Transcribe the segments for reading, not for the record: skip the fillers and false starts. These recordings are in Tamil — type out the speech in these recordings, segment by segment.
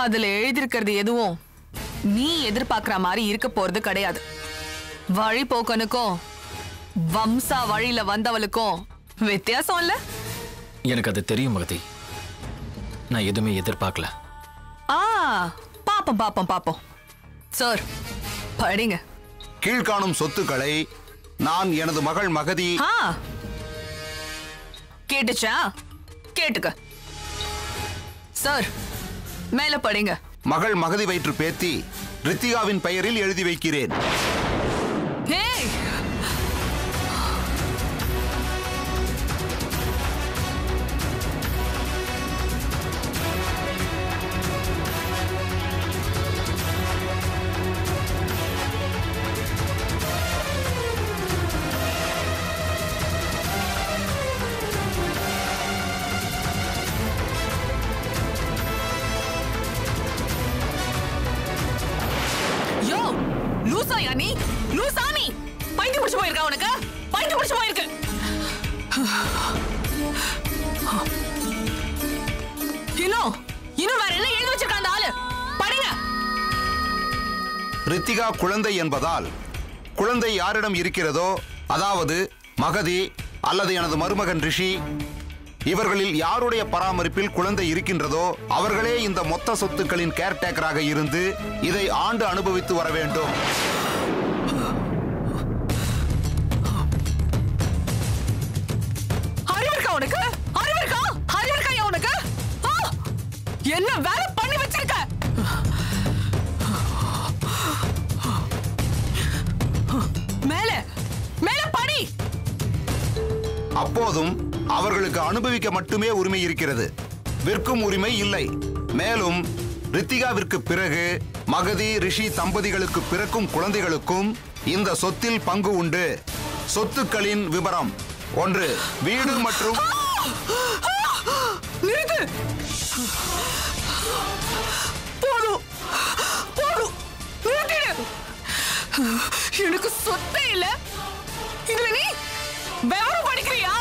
அதுல எழுதிருக்கிறது எதுவும் நீ எதிர்பார்க்கிற மாதிரி இருக்க போறது கிடையாது. வழிபோக்கனுக்கும் வம்சா வழியில வந்தவளுக்கும் வித்தியாசம் இல்ல? எனக்கு அது தெரியும் மகதி. நான் எதுவுமே எதிர்பார்க்கல. பாப்போம் பாப்போம் பாப்போம். சார் படிங்க. கீழ்காணும் சொத்துக்களை நான் எனது மகள் மகதி. கேட்டுச்சா? கேட்டுக்க. சார் மேல படிங்க. மகள் மகதி வயிற்று பேத்தி ரித்திகாவின் பெயரில் எழுதி வைக்கிறேன். லூசாயா நீ? லூசாமி பைத்தியம் பிடிச்சு போயிருக்கா உனக்கு? பைத்தியம் பிடிச்சு போயிருக்கு. இன்னும் வேற என்ன எழுதி வச்சிருக்க அந்த ஆளு? படிங்க. ரித்திகா குழந்தை என்பதால் குழந்தை யாரிடம் இருக்கிறதோ, அதாவது மகதி அல்லது எனது மருமகன் ரிஷி, இவர்களில் யாருடைய பராமரிப்பில் குழந்தை இருக்கின்றதோ அவர்களே இந்த மொத்த சொத்துக்களின் கேர்டேக்கராக இருந்து இதை ஆண்டு அனுபவித்து வர வேண்டும். உனக்கு அறிவிருக்கா? அறிவிருக்கா உனக்கு? என்ன வேலை பண்ணி வச்சிருக்க? மேல மேல படி. அப்போதும் அவர்களுக்கு அனுபவிக்க மட்டுமே உரிமை இருக்கிறது, விற்கும் உரிமை இல்லை. மேலும் ரித்திகாவிற்கு பிறகு மகதி ரிஷி தம்பதிகளுக்கு பிறக்கும் குழந்தைகளுக்கும் இந்த சொத்தில் பங்கு உண்டு. சொத்துக்களின் விபரம்: 1, வீடு மற்றும் எனக்கு சொத்தே இல்ல, இதுல நீ விவரம் படிக்கிறியா?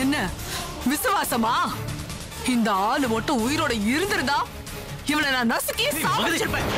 என்ன விசுவாசமா? இந்த ஆளு மட்டும் உயிரோட இருந்திருந்தா இவளை நான் நசுக்கி சாவடிச்சிருப்பேன்.